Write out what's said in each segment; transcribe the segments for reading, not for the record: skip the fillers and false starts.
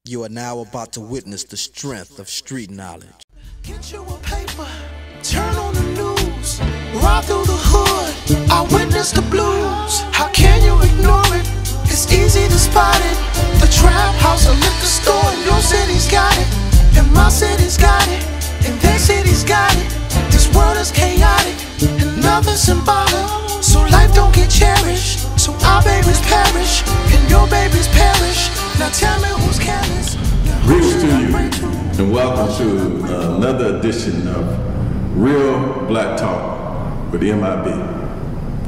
You are now about to witness the strength of street knowledge. Get you a paper, turn on the news, ride through the hood, I witness the blues. How can you ignore it? It's easy to spot it. The trap house, a liquor store, and your city's got it, and my city's got it, and their city's got it. This world is chaotic, and nothing's symbolic, so life don't get cherished. So our babies perish, and your babies perish. Now tell me who's careless. Greetings to you, and welcome to another edition of Real Black Talk with the MIB.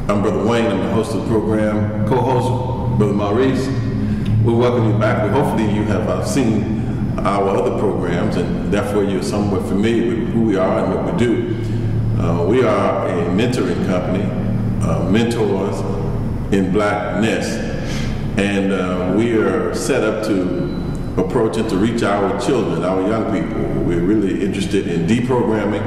I'm Brother Wayne, I'm the host of the program, co-host Brother Maurice. We welcome you back. Hopefully you have seen our other programs, and therefore you're somewhat familiar with who we are and what we do. We are a mentoring company, mentors in blackness, and we are set up to approach and to reach our children, our young people. We're really interested in deprogramming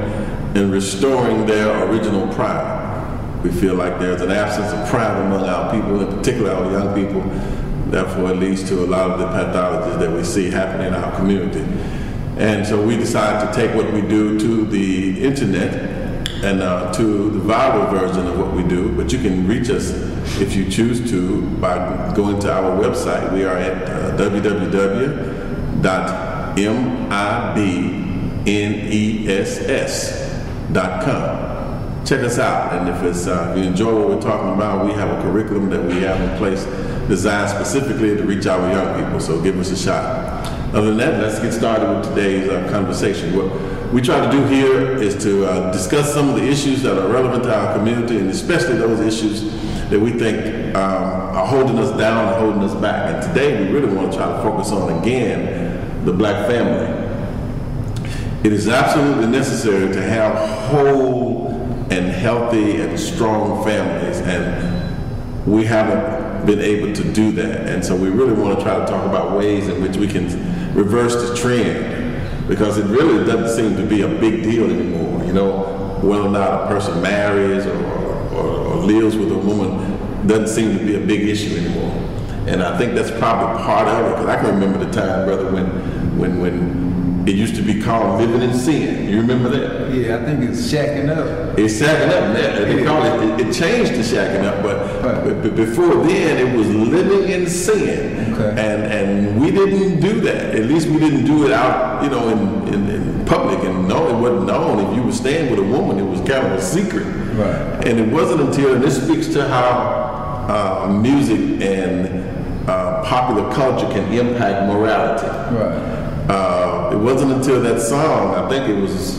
and restoring their original pride. We feel like there's an absence of pride among our people, in particular our young people. Therefore, it leads to a lot of the pathologies that we see happening in our community. And so we decided to take what we do to the internet and to the viral version of what we do. But you can reach us if you choose to by going to our website. We are at www.mibness.com. Check us out, and if you enjoy what we're talking about, we have a curriculum that we have in place designed specifically to reach our young people, so give us a shot. Other than that, let's get started with today's conversation. What we try to do here is to discuss some of the issues that are relevant to our community, and especially those issues that we think are holding us down and holding us back. And today we really want to try to focus on, again, the black family. It is absolutely necessary to have whole and healthy and strong families, and we haven't been able to do that. And so we really want to try to talk about ways in which we can reverse the trend, because it really doesn't seem to be a big deal anymore. You know, whether or not a person marries or lives with a woman doesn't seem to be a big issue anymore. And I think that's probably part of it, because I can remember the time, brother, when it used to be called living in sin. You remember that? Yeah, I think it's shacking up. It's shacking up. They call it changed to shacking up, but before then it was living in sin. Okay. And we didn't do that. At least we didn't do it out, you know, in public, and it wasn't known. If you were staying with a woman, it was kind of a secret. Right. And it wasn't until, and this speaks to how music and popular culture can impact morality. Right. It wasn't until that song, I think it was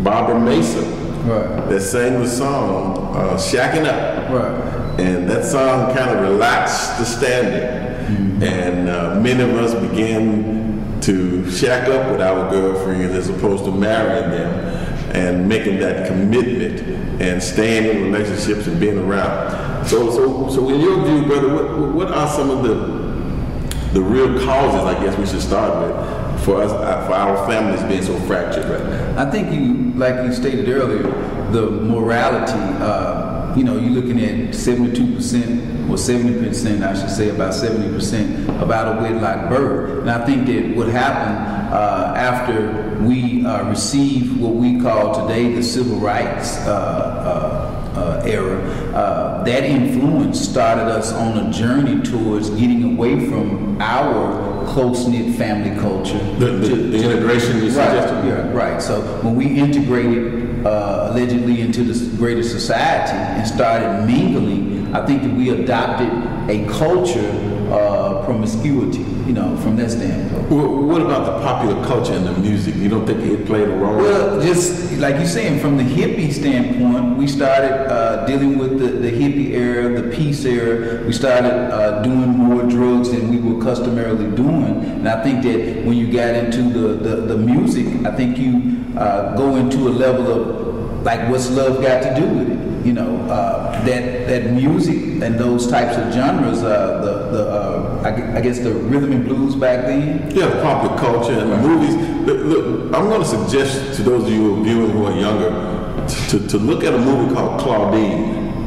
Barbara Mason, Right. that sang the song Shacking Up. Right. And that song kind of relaxed the standard. Mm-hmm. And many of us began to shack up with our girlfriends as opposed to marrying them and making that commitment and staying in relationships and being around. So in your view, brother, what are some of the real causes, I guess we should start with, for us, for our families being so fractured right now? I think like you stated earlier, the morality, you're looking at 72% or 70%, I should say, about 70% of out of wedlock birth. And I think that what happened after we received what we call today the civil rights era, that influence started us on a journey towards getting away from our close-knit family culture. The integration you suggested? Yeah, right. So when we integrated allegedly into this greater society and started mingling, I think that we adopted a culture of promiscuity, from that standpoint. Well, what about the popular culture and the music? You don't think it played a role? Well, just like you're saying, from the hippie standpoint, we started dealing with the hippie era, the peace era. We started doing more drugs than we were customarily doing. And I think that when you got into the music, I think you go into a level of, like, what's love got to do with it? That music and those types of genres, I guess the rhythm and blues back then. Yeah, the popular culture and the movies. Look, I'm going to suggest to those of you who are viewing who are younger to look at a movie called Claudine.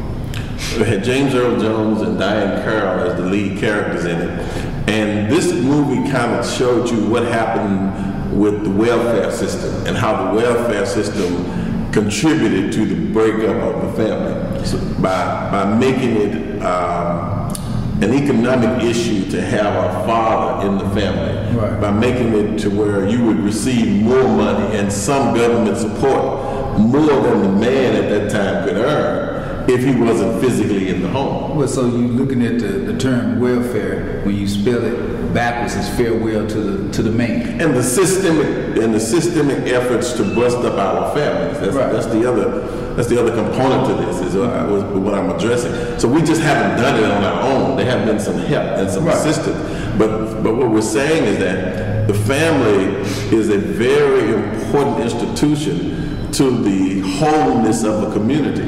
It had James Earl Jones and Diane Carroll as the lead characters in it. And this movie kind of showed you what happened with the welfare system and how the welfare system contributed to the breakup of the family. So by making it an economic issue to have a father in the family, right. by making it to where you would receive more money and some government support, more than the man at that time could earn if he wasn't physically in the home. Well, so you're looking at the term welfare, when you spell it backwards, is farewell to the man. And the systemic efforts to bust up our families. That's the other component to this, is what I'm addressing. So we just haven't done it on our own. There have been some help and some assistance. But what we're saying is that the family is a very important institution to the wholeness of a community.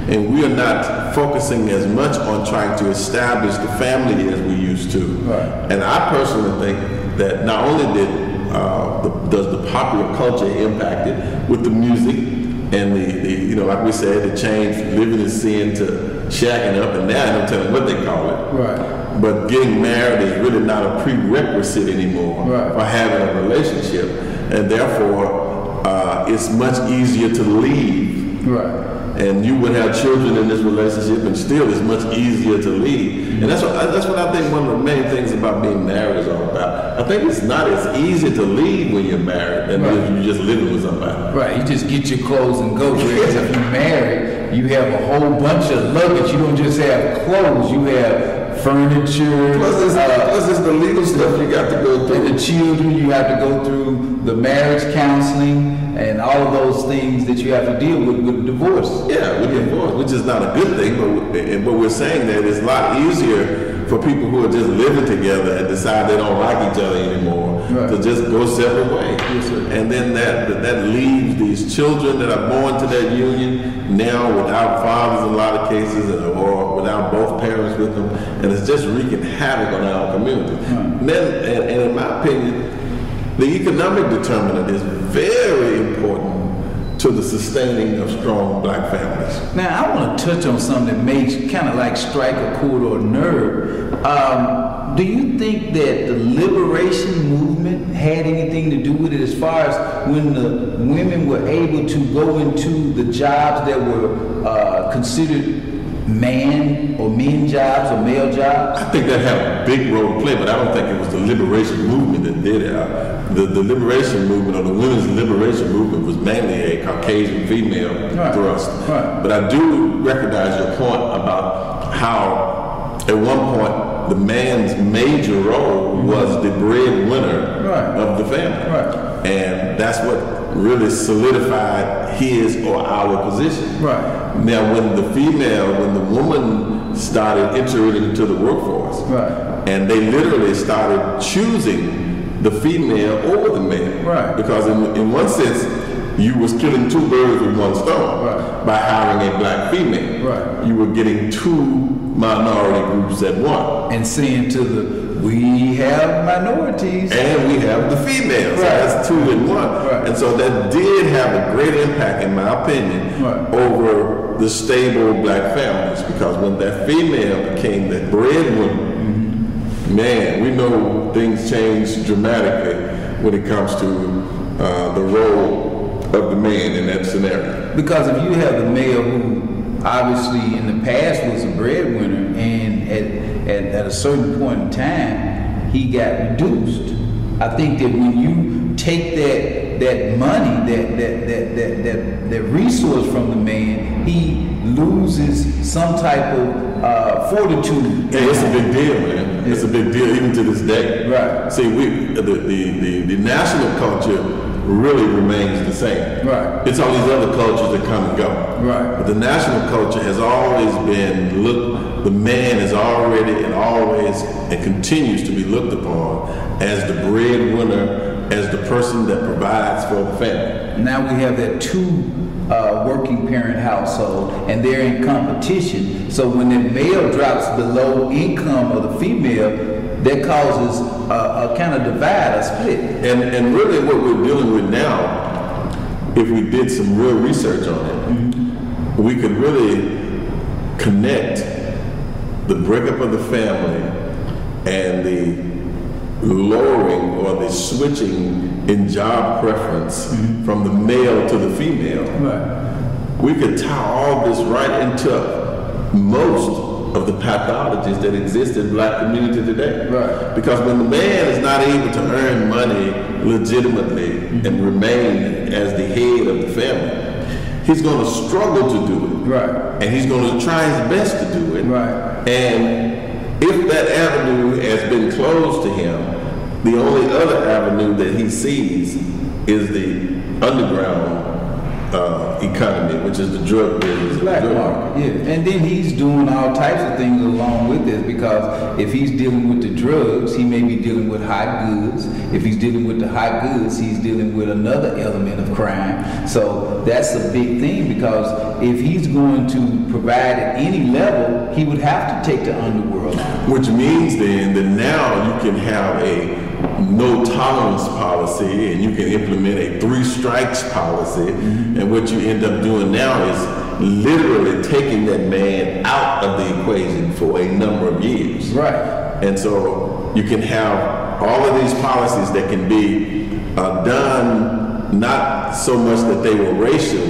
And we are not focusing as much on trying to establish the family as we used to. Right. And I personally think that not only does the popular culture impact it with the music and the like we said, the change from living in sin to shacking up, and now I don't tell them what they call it. Right. But getting married is really not a prerequisite anymore for having a relationship, and therefore it's much easier to leave. Right. And you would have children in this relationship, and still it's much easier to leave. And that's what I think one of the main things about being married is all about. I think it's not as easy to leave when you're married than if you're just living with somebody. Right, you just get your clothes and go. Whereas if you're married, you have a whole bunch of luggage. You don't just have clothes, you have furniture. Plus it's the legal stuff you got to go through. The children, you have to go through the marriage counseling and all of those things that you have to deal with divorce. Yeah, with divorce, which is not a good thing, but we're saying that it's a lot easier for people who are just living together and decide they don't like each other anymore to just go separate ways. Yes, sir. And then that leaves these children that are born to that union now without fathers in a lot of cases, or without both parents with them, and it's just wreaking havoc on our community. And in my opinion, the economic determinant is very important to the sustaining of strong black families. Now, I want to touch on something that may kind of like strike a chord or a nerve. Do you think that the liberation movement had anything to do with it, as far as when the women were able to go into the jobs that were considered men jobs or male jobs? I think that had a big role to play, but I don't think it was the liberation movement that did it. The liberation movement, or the women's liberation movement, was mainly a Caucasian female thrust. Right. But I do recognize your point about how at one point the man's major role was the breadwinner of the family. Right. And that's what really solidified his or our position. Right. Now, when the woman started entering into the workforce, and they literally started choosing the female over the man, because in one sense, you was killing two birds with one stone by hiring a black female. You were getting two minority groups at one, and saying to we have minorities and we have the females. So that's two in one. And so that did have a great impact, in my opinion, over the stable black families, because when that female became the breadwinner, man, we know things change dramatically when it comes to the role of the man in that scenario. Because if you have the male who obviously in the past was a breadwinner, and at a certain point in time he got reduced, I think that when you take that money, that resource from the man, he loses some type of fortitude. Yeah, it's a big deal, man. It's a big deal even to this day. Right. See, the national culture really remains the same. Right. It's all these other cultures that come and go. Right. But the national culture has always been the man is already and always and continues to be looked upon as the breadwinner, as the person that provides for the family. Now we have that two working parent household, and they're in competition. So when the male drops below income of the female, that causes a kind of divide, a split. And really what we're dealing with now, if we did some real research on it, we could really connect the breakup of the family and the lowering or the switching in job preference from the male to the female, we could tie all this right into most of the pathologies that exist in black community today. Right. Because when the man is not able to earn money legitimately and remain as the head of the family, he's going to struggle to do it. Right. And he's going to try his best to do it. Right. And if that avenue has been closed to him, the only other avenue that he sees is the underground economy, which is the drug business. Black market, yeah. And then he's doing all types of things along with this, because if he's dealing with the drugs, he may be dealing with hot goods. If he's dealing with the hot goods, he's dealing with another element of crime. So that's a big thing, because if he's going to provide at any level, he would have to take the underworld on. Which means then that now you can have a no tolerance policy, and you can implement a 3 strikes policy, and what you end up doing now is literally taking that man out of the equation for a number of years. Right. And so you can have all of these policies that can be done not so much that they were racial,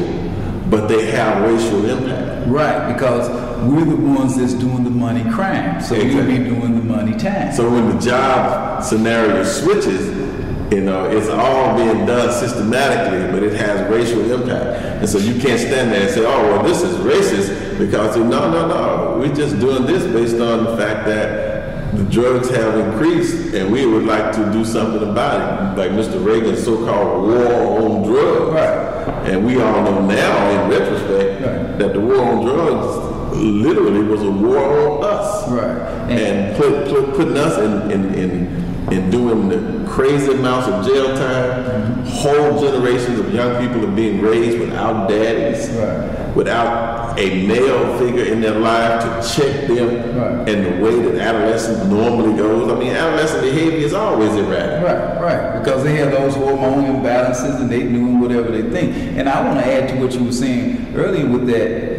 but they have racial impact. Right, because we're the ones that's doing the money crime, so we'll be doing the money time. So when the job scenario switches, you know, it's all being done systematically, but it has racial impact. And so you can't stand there and say, oh, well, this is racist, because no, we're just doing this based on the fact that the drugs have increased, and we would like to do something about it, like Mr. Reagan's so-called war on drugs. Right. And we all know now, in retrospect, that the war on drugs literally was a war on us. Right. And putting us in doing the crazy amounts of jail time. Whole generations of young people are being raised without daddies, without a male figure in their life to check them, and the way that adolescence normally goes. I mean, adolescent behavior is always erratic. Right, because they have those hormone imbalances and they doing whatever they think. And I want to add to what you were saying earlier with that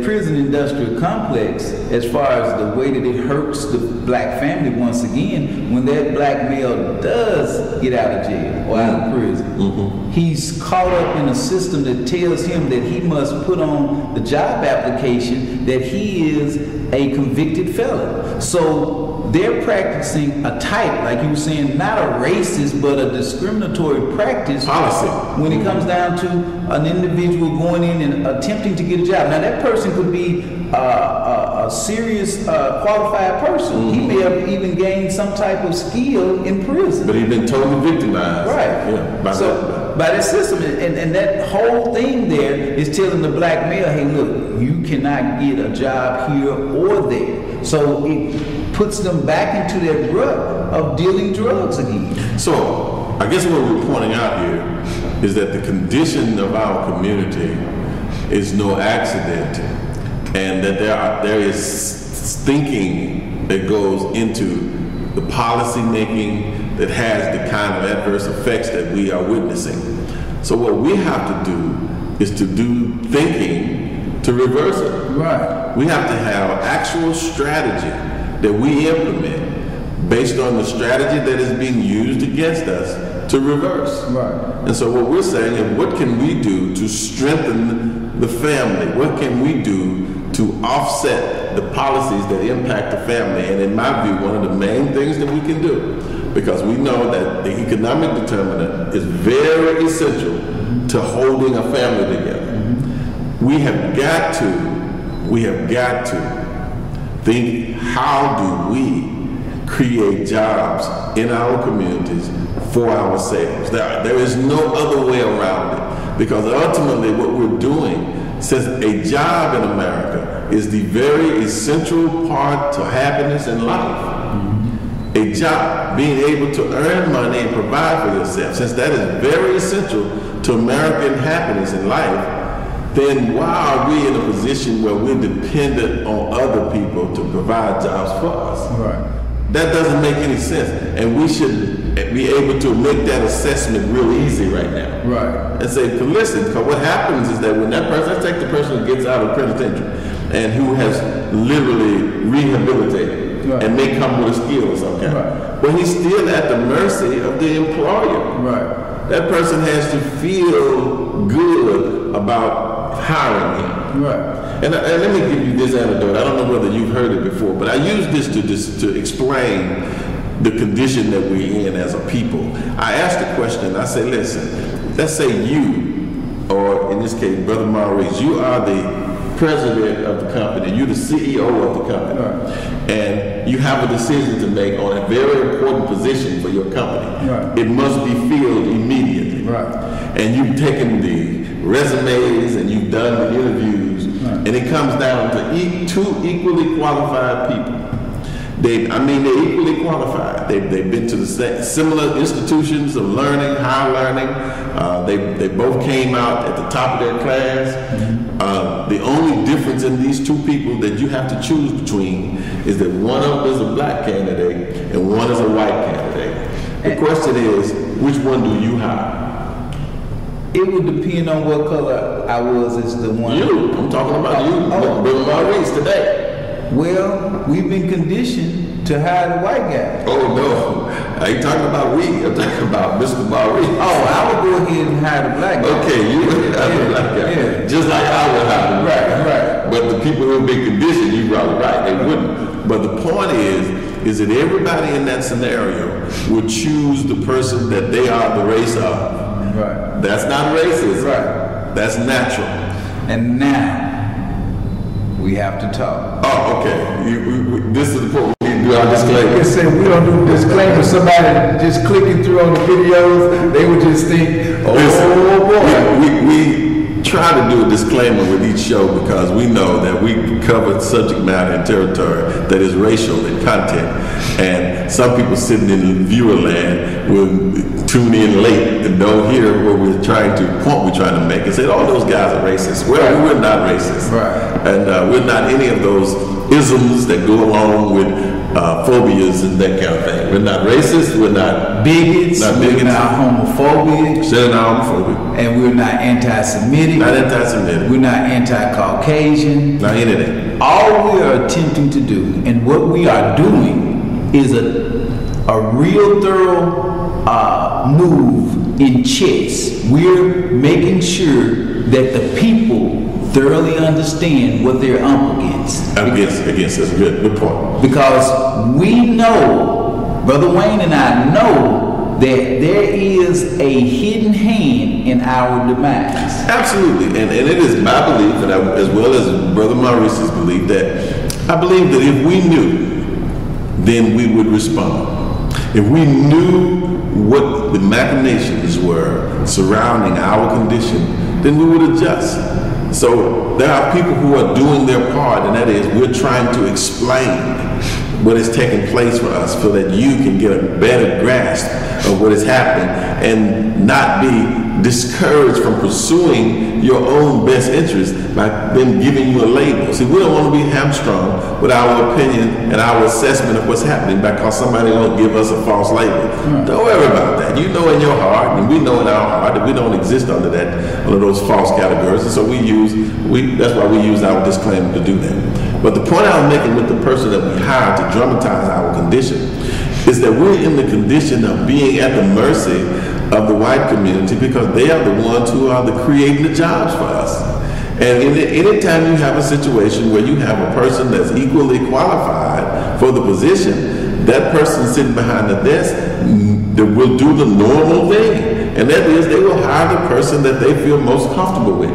prison industrial complex, as far as the way that it hurts the black family once again. When that black male does get out of jail or out of prison, he's caught up in a system that tells him that he must put on the job application that he is a convicted felon. So they're practicing a type, like you were saying, not a racist, but a discriminatory practice policy when it comes down to an individual going in and attempting to get a job. Now, that person could be a serious, qualified person. He may have even gained some type of skill in prison. But he's been totally victimized. Right. Yeah, by that system. And that whole thing there is telling the black male, hey, look, you cannot get a job here or there. So it puts them back into their rut of dealing drugs again. So I guess what we're pointing out here is that the condition of our community is no accident, and that there is thinking that goes into the policy making that has the kind of adverse effects that we are witnessing. So what we have to do is to do thinking to reverse it. Right. We have to have actual strategy that we implement based on the strategy that is being used against us to reverse. Right. And so what we're saying is, what can we do to strengthen the family? What can we do to offset the policies that impact the family? And in my view, one of the main things that we can do, because we know that the economic determinant is very essential to holding a family together. We have got to think, how do we create jobs in our communities for ourselves? There is no other way around it, because ultimately what we're doing, since a job in America is the very essential part to happiness in life, a job, being able to earn money and provide for yourself, since that is very essential to American happiness in life, then why are we in a position where we're dependent on other people to provide jobs for us? Right. That doesn't make any sense. And we should be able to make that assessment real easy right now. Right. And say, listen, because what happens is that when that person, let's take the person who gets out of the penitentiary and who has literally rehabilitated, and may come with a skill or some kind. But he's still at the mercy of the employer. That person has to feel good about hiring him. And let me give you this anecdote. I don't know whether you've heard it before, but I use this to explain the condition that we're in as a people. I asked the question, I say, listen, let's say you, or in this case, Brother Maurice, you are the president of the company, you're the CEO of the company, and you have a decision to make on a very important position for your company. It must be filled immediately. And you've taken the resumes and you've done the interviews, and it comes down to two equally qualified people. They're equally qualified. They've been to the similar institutions of learning, higher learning. They both came out at the top of their class. The only difference in these two people that you have to choose between is that one of them is a black candidate and one is a white candidate. The question is, which one do you hire? It would depend on what color I was as the one. You. I'm talking about you, Brother Maurice, today. Well, we've been conditioned to hire the white guy. Oh, no. I ain't talking about we. I'm talking about Mr. Maurice. Oh, I would go ahead and hire the black guy. Okay, you would hire the black guy. Just like I would hire the black guy. But the people who have been conditioned, you're probably right, they wouldn't. But the point is that everybody in that scenario would choose the person that they are the race of. That's not racist. That's natural. And now, we have to talk. Oh, okay. This is the point we need to do our disclaimer. Like I said, we don't do disclaimer. Somebody just clicking through on the videos, they would just think, oh boy. We try to do a disclaimer with each show because we know that we cover subject matter and territory that is racial in content. And some people sitting in viewer land will tune in late and don't hear what we're trying to make and say, oh, those guys are racist. Well, we're not racist. And we're not any of those isms that go along with phobias and that kind of thing. We're not racist. We're not bigots. We're not homophobic. And we're not anti-Semitic. Not anti-Semitic. We're not anti-Caucasian. Not anything. All we are attempting to do, and what we are doing, is a real thorough move in chess. We're making sure that the people thoroughly understand what they're up against. Against, that's a good point. Because we know, Brother Wayne and I know, that there is a hidden hand in our demise. Absolutely, and it is my belief, and as well as Brother Maurice's belief, that I believe that if we knew, then we would respond. If we knew what the machinations were surrounding our condition, then we would adjust. So there are people who are doing their part, and that is we're trying to explain what is taking place for us so that you can get a better grasp of what is happening and not be discouraged from pursuing your own best interest by them giving you a label. See, we don't want to be hamstrung with our opinion and our assessment of what's happening because somebody will give us a false label. Don't worry about that. You know in your heart, and we know in our heart that we don't exist under those false categories. And so that's why we use our disclaimer to do that. But the point I was making with the person that we hired to dramatize our condition is that we're in the condition of being at the mercy of the white community because they are the ones who are creating the jobs for us. And anytime you have a situation where you have a person that's equally qualified for the position, that person sitting behind the desk will do the normal thing. And that is, they will hire the person that they feel most comfortable with.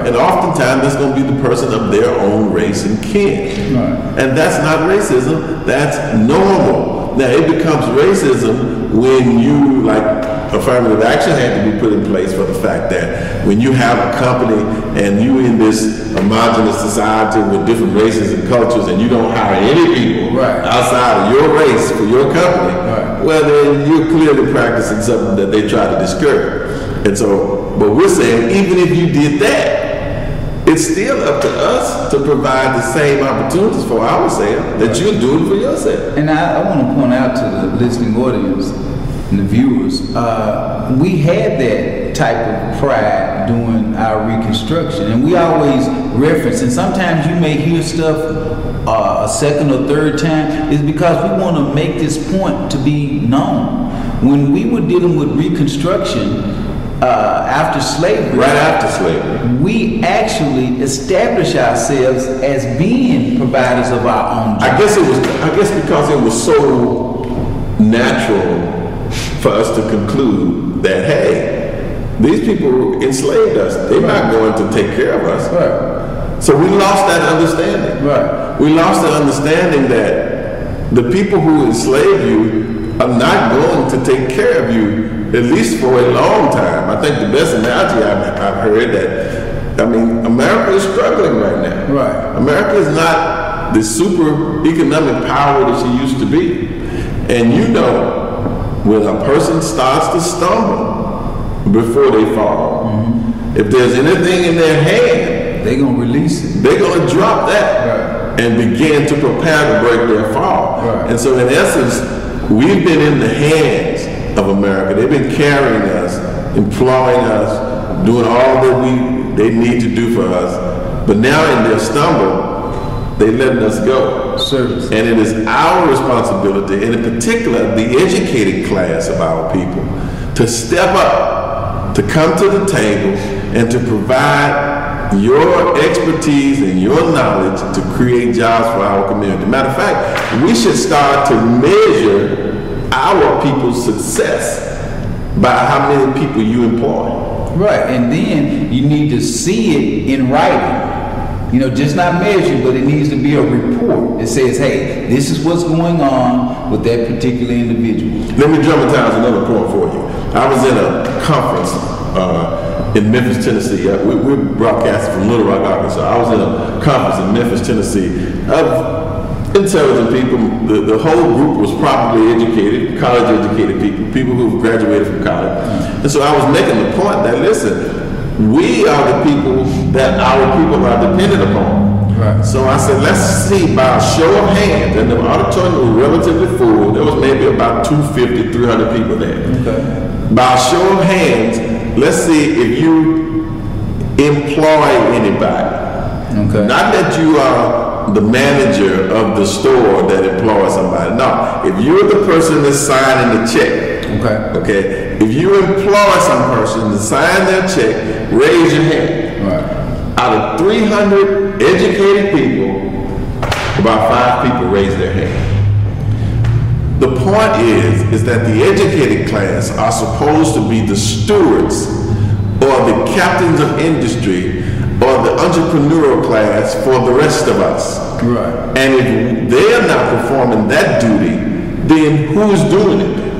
And oftentimes, that's going to be the person of their own race and kin. And that's not racism, that's normal. Now, it becomes racism when you, affirmative action had to be put in place for the fact that when you have a company and you in this homogenous society with different races and cultures and you don't hire any people outside of your race for your company, well, then you're clearly practicing something that they try to discourage. And so, but we're saying, even if you did that, it's still up to us to provide the same opportunities for ourselves that you're doing for yourself. And I want to point out to the listening audience and the viewers, we had that type of pride during our reconstruction, and we always reference, and sometimes you may hear stuff, a second or third time is because we want to make this point to be known. When we were dealing with Reconstruction after slavery, Right after slavery. we actually established ourselves as being providers of our own jobs. I guess because it was so natural for us to conclude that, hey, these people enslaved us. They're not going to take care of us. Right. So we lost that understanding. Right. We lost the understanding that the people who enslaved you are not going to take care of you, at least for a long time. I think the best analogy I've heard that, America is struggling right now. Right. America is not the super economic power that she used to be. And you know, when a person starts to stumble before they fall, if there's anything in their hand, They're going to release it. they're going to drop that Right. and begin to prepare to break their fall. Right. And so in essence, we've been in the hands of America. They've been carrying us, employing us, doing all that they need to do for us. But now in their stumble, they're letting us go. Service. And it is our responsibility, and in particular, the educated class of our people, to step up, to come to the table, and to provide your expertise and your knowledge to create jobs for our community. Matter of fact, we should start to measure our people's success by how many people you employ. Right, and then you need to see it in writing. Just not measured, but it needs to be a report that says, hey, this is what's going on with that particular individual. Let me dramatize another point for you. I was in a conference in Memphis, Tennessee. We're broadcasting from Little Rock, Arkansas. I was in a conference in Memphis, Tennessee of intelligent people. The whole group was probably educated, college-educated people who graduated from college. And so I was making the point that, listen, we are the people that our people are dependent upon. Right. So I said, let's see by a show of hands, and the auditorium was relatively full. There was maybe about 250, 300 people there. Okay. By a show of hands, let's see if you employ anybody. Okay. Not that you are the manager of the store that employs somebody. No, if you're the person that's signing the check. Okay. If you employ some person to sign their check, raise your hand. Right. Out of 300 educated people, about 5 people raise their hand. The point is that the educated class are supposed to be the stewards or the captains of industry or the entrepreneurial class for the rest of us. Right. And if they're not performing that duty, then who's doing it?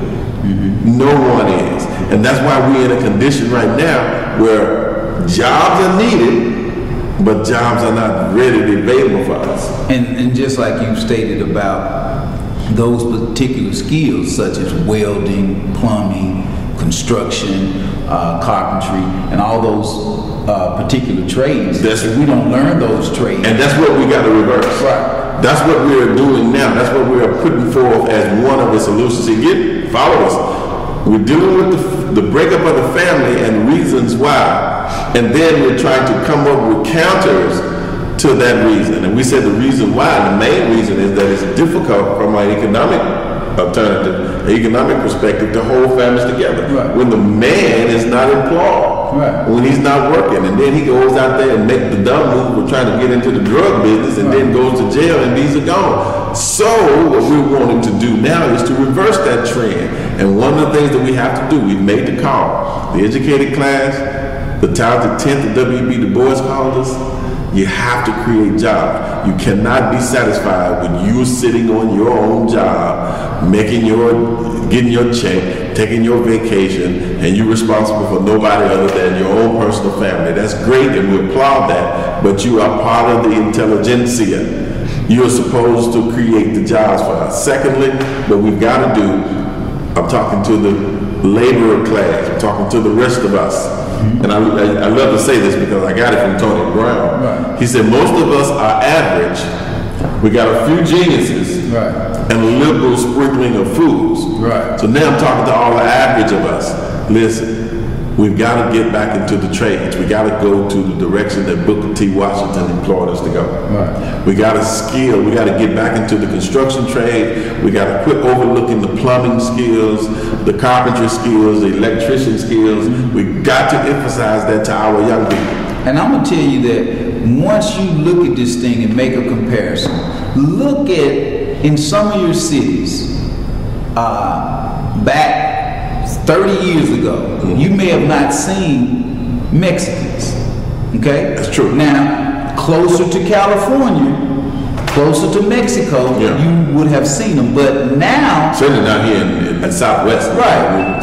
No one is. And that's why we're in a condition right now where jobs are needed, but jobs are not readily available for us. And just like you stated about those particular skills such as welding, plumbing, construction, carpentry, and all those particular trades, if we don't learn those trades. And that's what we got to reverse. Right. That's what we're doing now. That's what we're putting forth as one of the solutions. See, follow us. We're dealing with the breakup of the family and reasons why, and then we're trying to come up with counters to that reason. And we said the reason why, the main reason is that it's difficult from an economic alternative, an economic perspective, to hold families together. Right. When the man is not employed, right. When he's not working, and then he goes out there and make the dumb move of trying to get into the drug business, and then goes to jail, and these are gone. So what we're wanting to do now is to reverse that trend. And one of the things that we have to do, we've made the call. The educated class, the talented 10th that W.B. Du Bois called us, you have to create jobs. You cannot be satisfied with you sitting on your own job, getting your check, taking your vacation, and you're responsible for nobody other than your own personal family. That's great, and we applaud that, but you are part of the intelligentsia. You're supposed to create the jobs for us. Secondly, what we've got to do, I'm talking to the laborer class, I'm talking to the rest of us. And I love to say this because I got it from Tony Brown. Right. He said most of us are average. We got a few geniuses, right, and a liberal sprinkling of fools. Right. So now I'm talking to all the average of us. Listen, We've got to get back into the trades. We got to go to the direction that Booker T. Washington implored us to go. Right. We got to skill. We got to get back into the construction trade. We got to quit overlooking the plumbing skills, the carpentry skills, the electrician skills. We got to emphasize that to our young people. And I'm gonna tell you that once you look at this thing and make a comparison, look at in some of your cities back 30 years ago, you may have not seen Mexicans. Okay? That's true. Now, closer to California, closer to Mexico, you would have seen them. But now, certainly not here in the Southwest. Right.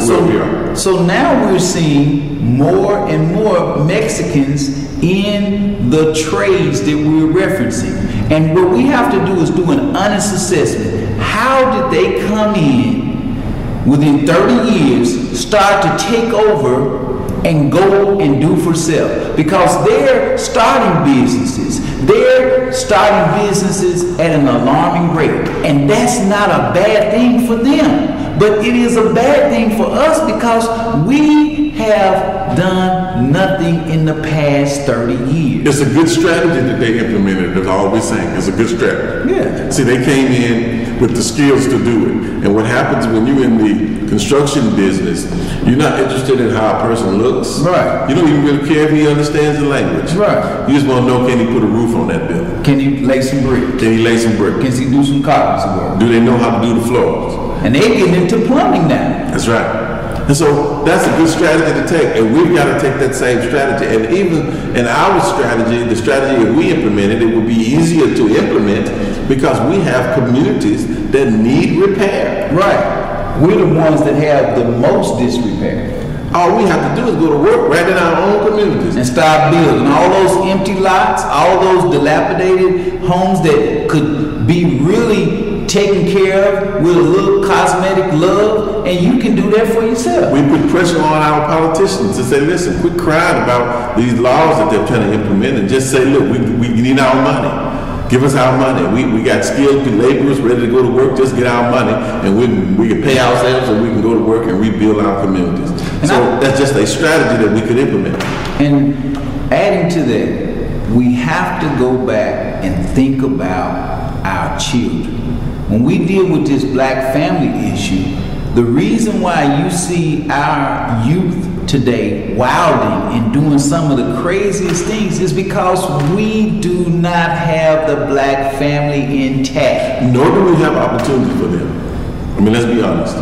So now we're seeing more and more Mexicans in the trades that we're referencing. And what we have to do is do an honest assessment. How did they come in within 30 years, start to take over and go and do for self? Because they're starting businesses. They're starting businesses at an alarming rate. And that's not a bad thing for them. But it is a bad thing for us because we have done nothing in the past 30 years. It's a good strategy that they implemented, as I always saying. It's a good strategy. Yeah. See, they came in with the skills to do it. And what happens when you're in the construction business, you're not interested in how a person looks. Right. You don't even really care if he understands the language. Right. You just want to know, can he put a roof on that building? Can he lay some bricks? Can he lay some bricks? Can he do some carpentry work? Do they know how to do the floors? And they're getting into plumbing now. That's right. And so that's a good strategy to take, and we've got to take that same strategy. And even in our strategy, the strategy that we implemented, it would be easier to implement because we have communities that need repair. Right. We're the ones that have the most disrepair. All we have to do is go to work right in our own communities. And start building all those empty lots, all those dilapidated homes that could be really taken care of with a little cosmetic love, and you can do that for yourself. We put pressure on our politicians to say, listen, quit crying about these laws that they're trying to implement and just say, look, we need our money. Give us our money. We got skilled laborers ready to go to work. Just get our money, and we can pay ourselves, and we can go to work and rebuild our communities. So that's just a strategy that we could implement. And adding to that, we have to go back and think about our children. When we deal with this black family issue, the reason why you see our youth today wilding and doing some of the craziest things is because we do not have the black family intact. Nor do we have opportunity for them. I mean, let's be honest.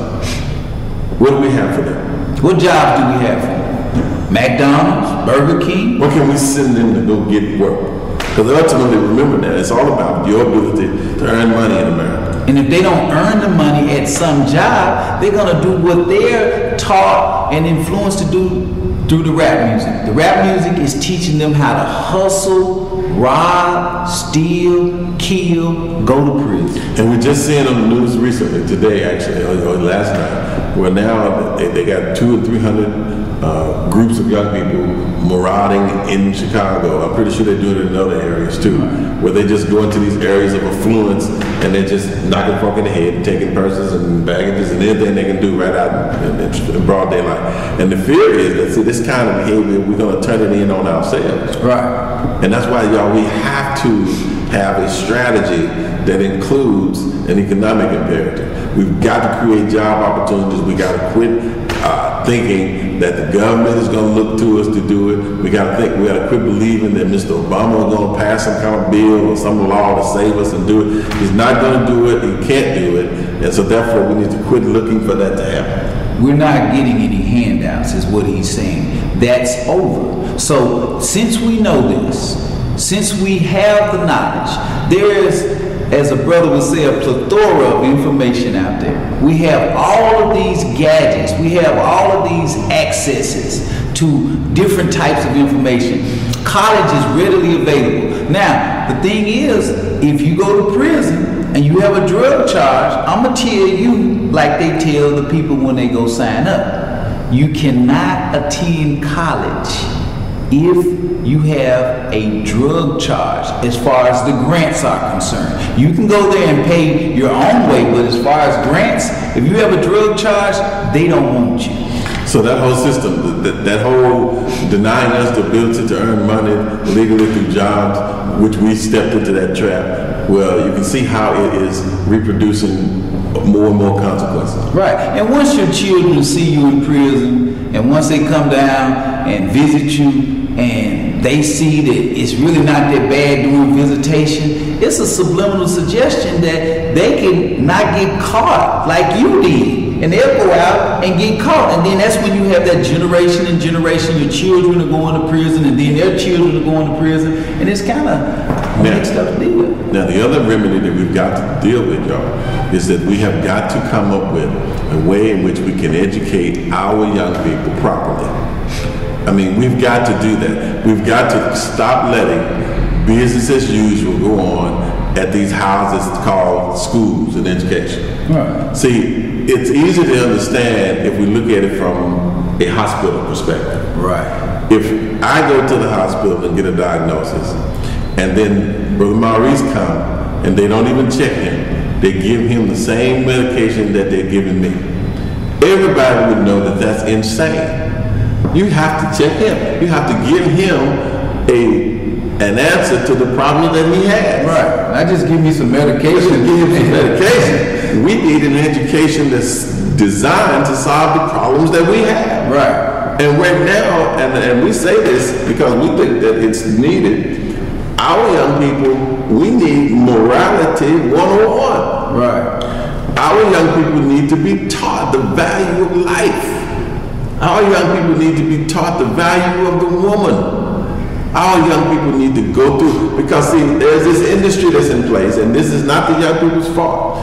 What do we have for them? What jobs do we have for them? McDonald's, Burger King? What can we send them to go get work? Because ultimately, remember that it's all about your ability to earn money in America. And if they don't earn the money at some job, they're going to do what they're taught and influenced to do through the rap music. The rap music is teaching them how to hustle, rob, steal, kill, go to prison. And we just seen on the news recently, today actually, or last night, where now they got 200 and 300 groups of young people marauding in Chicago. I'm pretty sure they do it in other areas too, where they just go into these areas of affluence and they're just knocking folk in the head and taking purses and baggages and anything they can do right out in broad daylight. And the fear is that, see, this kind of behavior, we're going to turn it in on ourselves. Right. And that's why, y'all, we have to have a strategy that includes an economic imperative. We've got to create job opportunities. We got to quit thinking that the government is going to look to us to do it. We got to quit believing that Mr. Obama is going to pass some kind of bill or some law to save us and do it. He's not going to do it. He can't do it. And so therefore, we need to quit looking for that to happen. We're not getting any handouts, is what he's saying. That's over. So since we know this, since we have the knowledge, there's, as a brother would say, a plethora of information out there. We have all of these gadgets. We have all of these accesses to different types of information. College is readily available. Now, the thing is, if you go to prison and you have a drug charge, I'm going to tell you, like they tell the people when they go sign up, you cannot attend college if you have a drug charge as far as the grants are concerned. You can go there and pay your own way, but as far as grants, if you have a drug charge, they don't want you. So that whole system, that whole denying us the ability to earn money legally through jobs, which we stepped into that trap, well, you can see how it is reproducing more and more consequences. Right. And once your children see you in prison, and once they come down and visit you, and they see that it's really not that bad doing visitation, it's a subliminal suggestion that they can not get caught like you did. And they'll go out and get caught. And then that's when you have that generation and generation. Your children are going to prison, and then their children are going to prison. And it's kind of mixed up to deal with. Now, the other remedy that we've got to deal with, y'all, is that we have got to come up with a way in which we can educate our young people properly. I mean, we've got to do that. We've got to stop letting business as usual go on at these houses called schools and education. Right. See, it's easy to understand if we look at it from a hospital perspective. Right. If I go to the hospital and get a diagnosis, and then Brother Maurice comes, and they don't even check him, they give him the same medication that they're giving me, everybody would know that that's insane. You have to check him. You have to give him an answer to the problem that he has. Right. Not just give me some medication. Give him some medication. We need an education that's designed to solve the problems that we have. Right. And right now, and we say this because we think that it's needed, our young people, we need morality 101. Right. Our young people need to be taught the value of life. Our young people need to be taught the value of the woman. Our young people need to go through, because see, there's this industry that's in place, and this is not the young people's fault.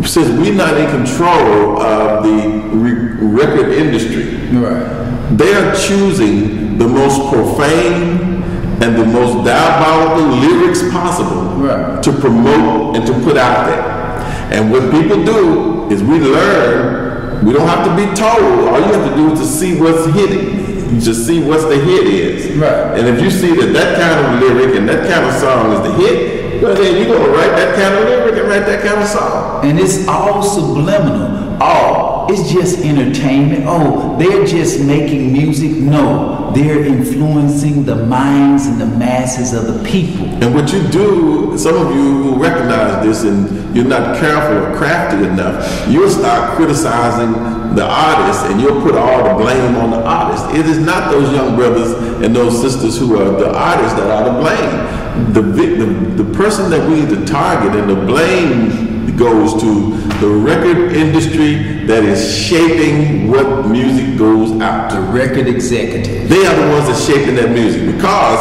Since we're not in control of the record industry, right, they are choosing the most profane and the most diabolical lyrics possible, right, to promote and to put out there. And what people do is we learn. We don't have to be told. All you have to do is to see what's hitting. You just see what's the hit is. Right. And if you see that kind of lyric and that kind of song is the hit, well, then you're going to write that kind of lyric and write that kind of song. And it's all subliminal. It's just entertainment. They're just making music. No, they're influencing the minds and the masses of the people. And what you do, some of you will recognize this, and you're not careful or crafty enough, you'll start criticizing the artist, and you'll put all the blame on the artist. It is not those young brothers and those sisters who are the artists that are to blame. The person that we need to target, and the blame goes to the record industry that is shaping what music goes out to. The record executives. They are the ones that shaping that music, because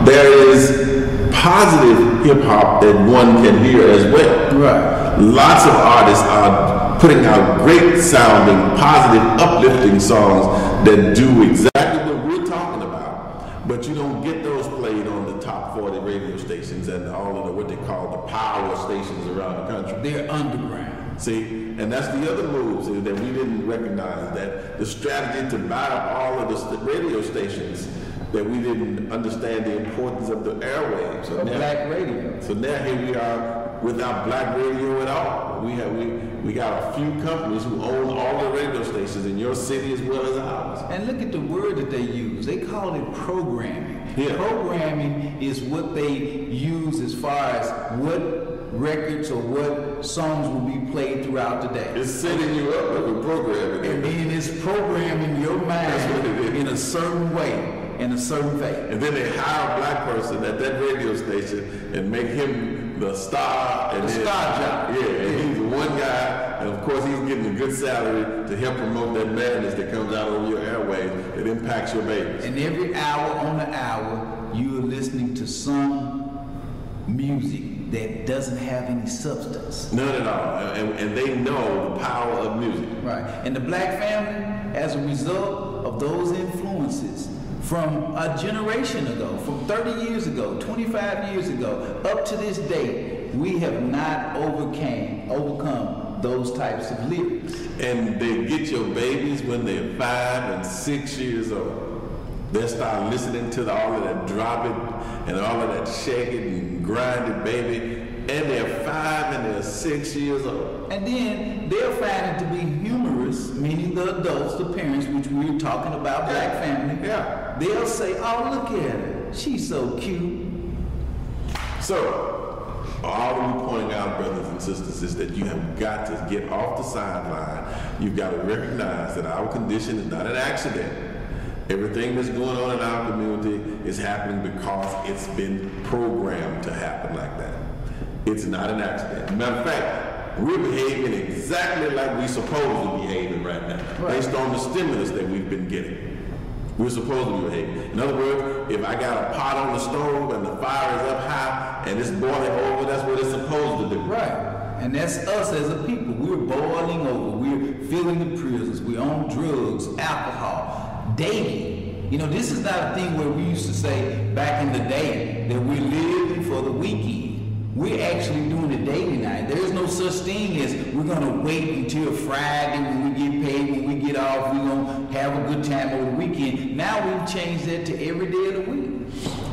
there is positive hip hop that one can hear as well. Right. Lots of artists are putting out great sounding, positive, uplifting songs that do exactly what we're talking about. But you don't get those played on the top 40 radio stations and all of what they call the power stations around the country. They're underground. See, and that's the other moves that we didn't recognize, that the strategy to buy up all of the radio stations, that we didn't understand the importance of the airwaves. So now, black radio. So now here we are without black radio at all. We got a few companies who own all the radio stations in your city as well as ours. And look at the word that they use. They call it programming. Yeah. Programming is what they use as far as what records or what songs will be played throughout the day. It's setting you up with a programming. And then it's programming your mind in a certain way, in a certain way. And then they hire a black person at that radio station and make him the star. And the star job. Yeah, and he's the one guy, and of course he's getting a good salary to help promote that madness that comes out over your airwaves that impacts your babies. And every hour on the hour, you are listening to some music that doesn't have any substance. None at all. And they know the power of music. Right. And the black family, as a result of those influences from a generation ago, from 30 years ago, 25 years ago, up to this day, we have not overcome those types of lyrics. And they get your babies when they're 5 and 6 years old. They'll start listening to all of that dropping and all of that shaking and grinding, baby. And they're 5 and they're 6 years old. And then they'll find it to be humorous viewers, meaning the adults, the parents, which we were talking about, black family, they'll say, oh, look at her. She's so cute. So, all we're pointing out, brothers and sisters, is that you have got to get off the sideline. You've got to recognize that our condition is not an accident. Everything that's going on in our community is happening because it's been programmed to happen like that. It's not an accident. Matter of fact, we're behaving exactly like we're supposed to be behaving right now, based on the stimulus that we've been getting. We're supposed to be behaving. In other words, if I got a pot on the stove and the fire is up high and it's boiling over, that's what it's supposed to do. Right. And that's us as a people. We're boiling over. We're filling the prisons. We're on drugs, alcohol, dating. You know, this is not a thing where we used to say back in the day that we're living for the weekend. We're actually doing it daily now. There's no such thing as we're going to wait until Friday when we get paid, when we get off, we're going to have a good time over the weekend. Now we've changed that to every day of the week.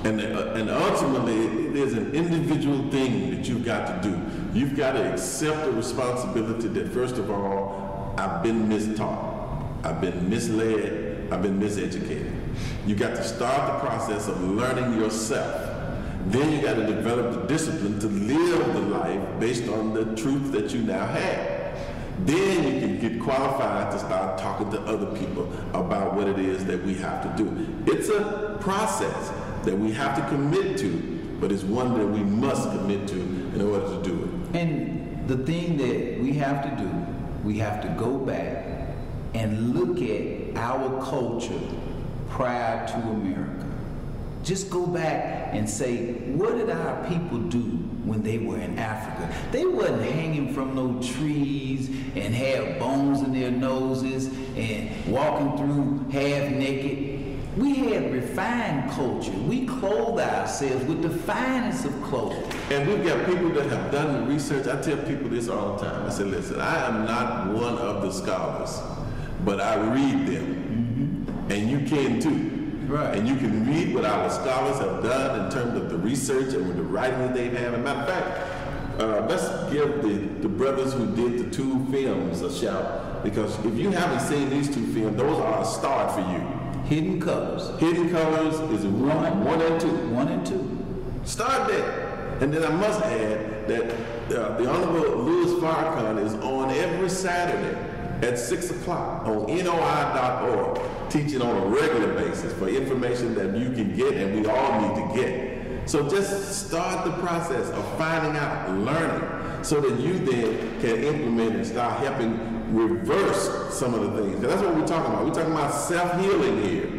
And ultimately, there's an individual thing that you've got to do. You've got to accept the responsibility that, first of all, I've been mistaught, I've been misled, I've been miseducated. You got to start the process of learning yourself. Then you got to develop the discipline to live the life based on the truth that you now have. Then you can get qualified to start talking to other people about what it is that we have to do. It's a process that we have to commit to, but it's one that we must commit to in order to do it. And the thing that we have to do, we have to go back and look at our culture prior to America. Just go back and say, what did our people do when they were in Africa? They wasn't hanging from no trees and had bones in their noses and walking through half naked. We had refined culture. We clothed ourselves with the finest of clothing. And we've got people that have done the research. I tell people this all the time. I say, listen, I am not one of the scholars, but I read them. And you can too. Right. And you can read what our scholars have done in terms of the research and with the writing that they have. As a matter of fact, let's give the brothers who did the two films a shout, because if you haven't seen these two films, those are a start for you. Hidden Colors. Hidden Colors is one and two. 1 and 2. Start there. And then I must add that the Honorable Louis Farrakhan is on every Saturday at 6 o'clock on NOI.org, teaching on a regular basis for information that you can get and we all need to get. So just start the process of finding out, learning, so that you then can implement and start helping reverse some of the things. And that's what we're talking about. We're talking about self-healing here.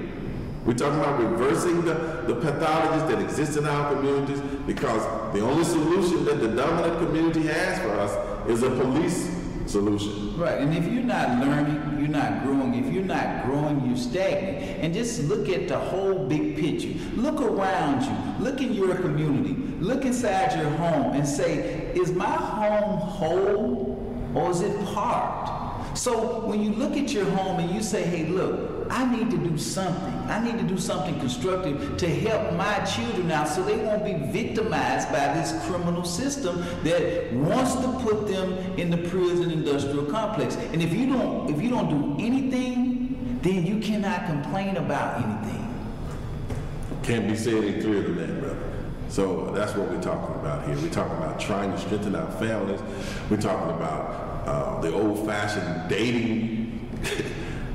We're talking about reversing the pathologies that exist in our communities, because the only solution that the dominant community has for us is a police solution. Right, and if you're not learning, you're not growing. If you're not growing, you're stagnant. And just look at the whole big picture. Look around you. Look in your community. Look inside your home and say, is my home whole or is it part? So when you look at your home and you say, hey, look, I need to do something. I need to do something constructive to help my children out so they won't be victimized by this criminal system that wants to put them in the prison industrial complex. And if you don't do anything, then you cannot complain about anything. Can't be said any clearer than that, brother. So that's what we're talking about here. We're talking about trying to strengthen our families. We're talking about the old-fashioned dating,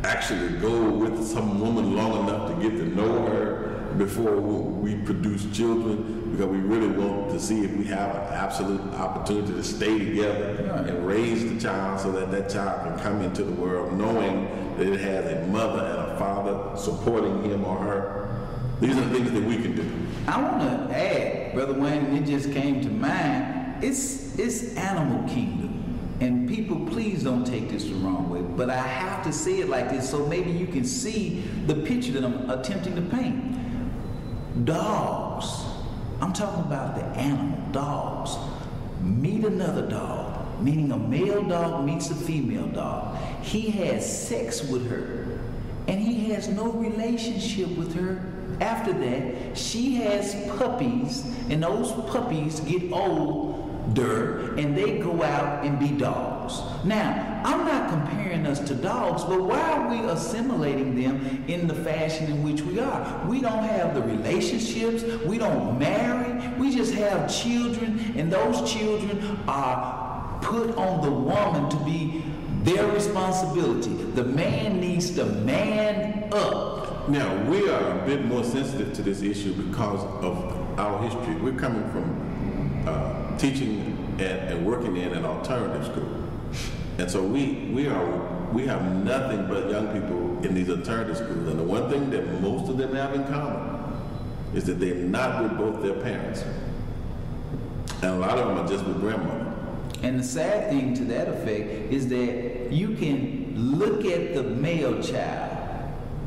actually go with some woman long enough to get to know her before we produce children, because we really want to see if we have an absolute opportunity to stay together and raise the child so that that child can come into the world knowing that it has a mother and a father supporting him or her. These are things that we can do. I want to add, Brother Wayne, and it just came to mind, it's animal kingdom. And people, please don't take this the wrong way, but I have to say it like this so maybe you can see the picture that I'm attempting to paint. Dogs, I'm talking about the animal, dogs, meet another dog, meaning a male dog meets a female dog. He has sex with her, and he has no relationship with her. After that, she has puppies, and those puppies get older, and they go out and be dogs. Now, I'm not comparing us to dogs, but why are we assimilating them in the fashion in which we are? We don't have the relationships, we don't marry, we just have children, and those children are put on the woman to be their responsibility. The man needs to man up. Now, we are a bit more sensitive to this issue because of our history. We're coming from teaching and working in an alternative school. And so we have nothing but young people in these alternative schools. And the one thing that most of them have in common is that they're not with both their parents. And a lot of them are just with grandmother. And the sad thing to that effect is that you can look at the male child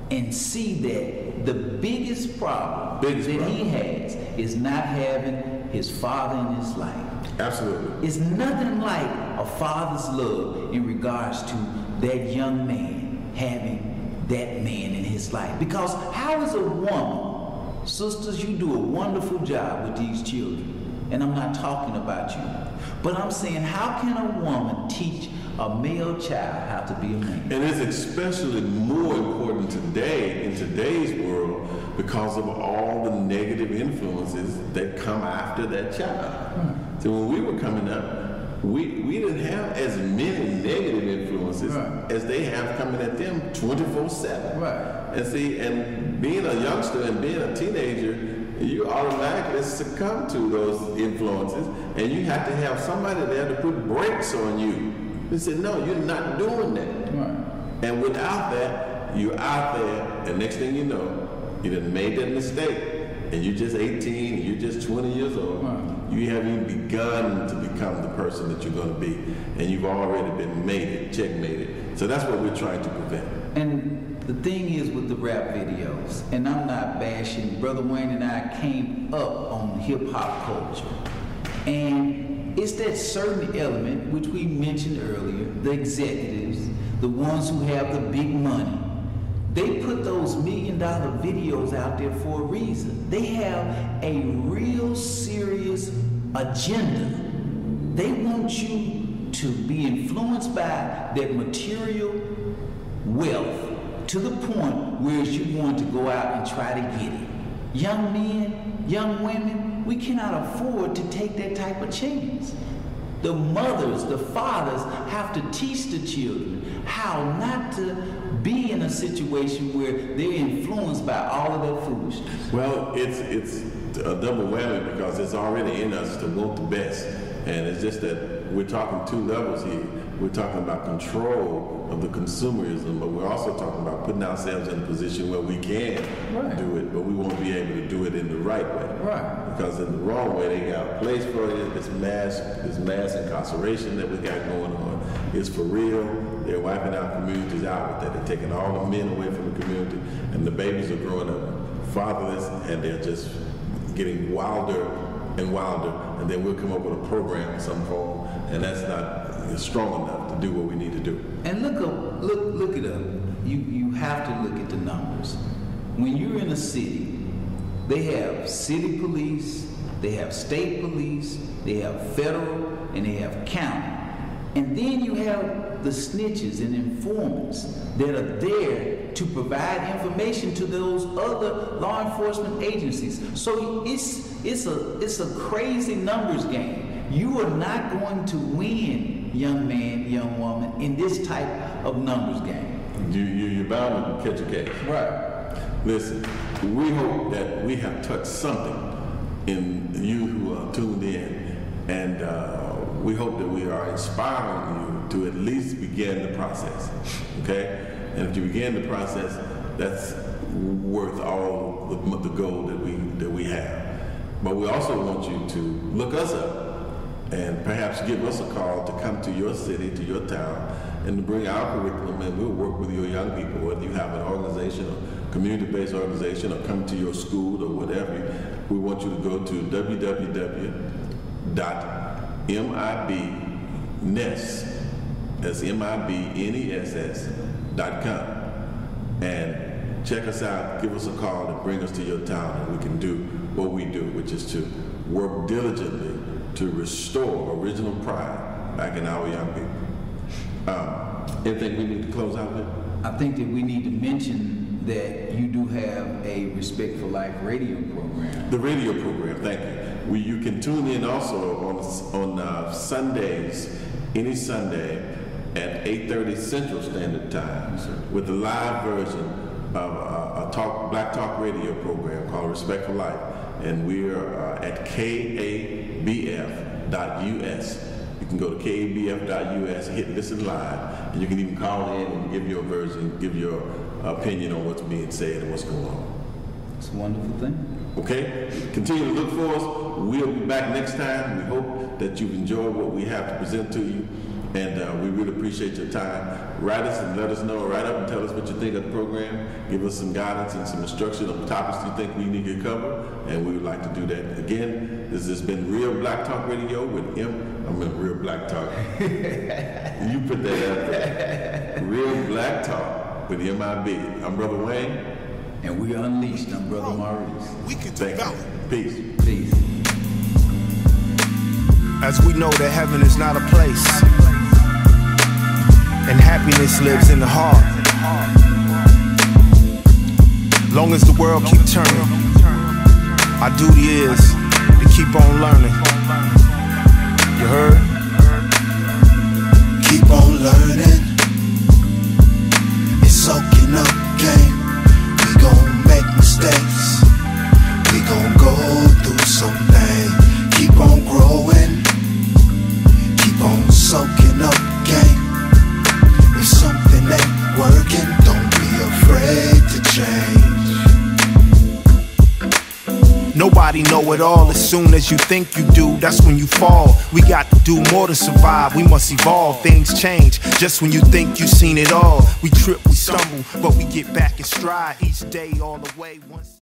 and see that the biggest problem he has is not having his father in his life. Absolutely. It's nothing like a father's love in regards to that young man having that man in his life. Because how is a woman, sisters, you do a wonderful job with these children, and I'm not talking about you, but I'm saying, how can a woman teach a male child how to be a man? And it's especially more important today, in today's world, because of all the negative influences that come after that child. So when we were coming up, we didn't have as many negative influences as they have coming at them 24/7. Right. And see, and being a youngster and being a teenager, you automatically succumb to those influences, and you have to have somebody there to put brakes on you. They said, no, you're not doing that. Right. And without that, you're out there, and next thing you know, you done made that mistake. And you're just 18, and you're just 20 years old. Right. You haven't even begun to become the person that you're going to be. And you've already been mated, checkmated. So that's what we're trying to prevent. And the thing is with the rap videos, and I'm not bashing, Brother Wayne and I came up on hip-hop culture. And it's that certain element, which we mentioned earlier, the executives, the ones who have the big money. They put those $1 million videos out there for a reason. They have a real serious agenda. They want you to be influenced by that material wealth to the point where you're going to go out and try to get it. Young men, young women, we cannot afford to take that type of chance. The mothers, the fathers have to teach the children how not to be in a situation where they're influenced by all of that foolishness. Well, it's a double whammy because it's already in us to want the best. And it's just that we're talking two levels here. We're talking about control of the consumerism, but we're also talking about putting ourselves in a position where we can do it, but we won't be able to do it in the right way. Right. Because in the wrong way, they got a place for it. This mass incarceration that we got going on is for real. They're wiping our communities out with that. They're taking all the men away from the community, and the babies are growing up fatherless, and they're just getting wilder and wilder. And then we'll come up with a program of some form, and that's not strong enough to do what we need to do. And look it up. You have to look at the numbers. When you're in a city, they have city police, they have state police, they have federal, and they have county. And then you have the snitches and informants that are there to provide information to those other law enforcement agencies. So it's a crazy numbers game. You are not going to win, young man, young woman, in this type of numbers game. You're bound to catch a case. Right. Listen, we hope that we have touched something in you who are tuned in, and we hope that we are inspiring you to at least begin the process, okay? And if you begin the process, that's worth all the gold that we have. But we also want you to look us up and perhaps give us a call to come to your city, to your town, and to bring our curriculum, and we'll work with your young people, whether you have an organization or community-based organization or come to your school or whatever. We want you to go to www.mibness.com and check us out, give us a call, and bring us to your town, and we can do what we do, which is to work diligently to restore original pride back in our young people. Anything we need to close out with? I think that we need to mention that you do have a Respect for Life radio program. The radio program, thank you. You can tune in also on Sundays, any Sunday at 8:30 Central Standard Time with the live version of a Black Talk radio program called Respect for Life. And we're at kabf.us. You can go to kabf.us, hit listen live, and you can even call in and give your version, give your opinion on what's being said and what's going on. It's a wonderful thing. Okay? Continue to look for us. We'll be back next time. We hope that you've enjoyed what we have to present to you, and we really appreciate your time. Write us and let us know. Write up and tell us what you think of the program. Give us some guidance and some instruction on topics you think we need to cover, and we would like to do that. Again, this has been Real Black Talk Radio with Real Black Talk. You put that out there. Real Black Talk with MIB. I'm Brother Wayne. And we are Unleashed. I'm Brother Maurice. We can Thank you. Peace. Peace. As we know that heaven is not a place, and happiness lives in the heart. Long as the world keep turning, our duty is to keep on learning. You heard? Keep on learning. It's soaking up game. We gon' make mistakes. We gon' go through something. Keep on growing. Keep on soaking up game. If something ain't working, don't be afraid to change. Nobody know it all. As soon as you think you do, that's when you fall. We got to do more to survive. We must evolve. Things change just when you think you've seen it all. We trip, we stumble, but we get back in stride each day all the way. Once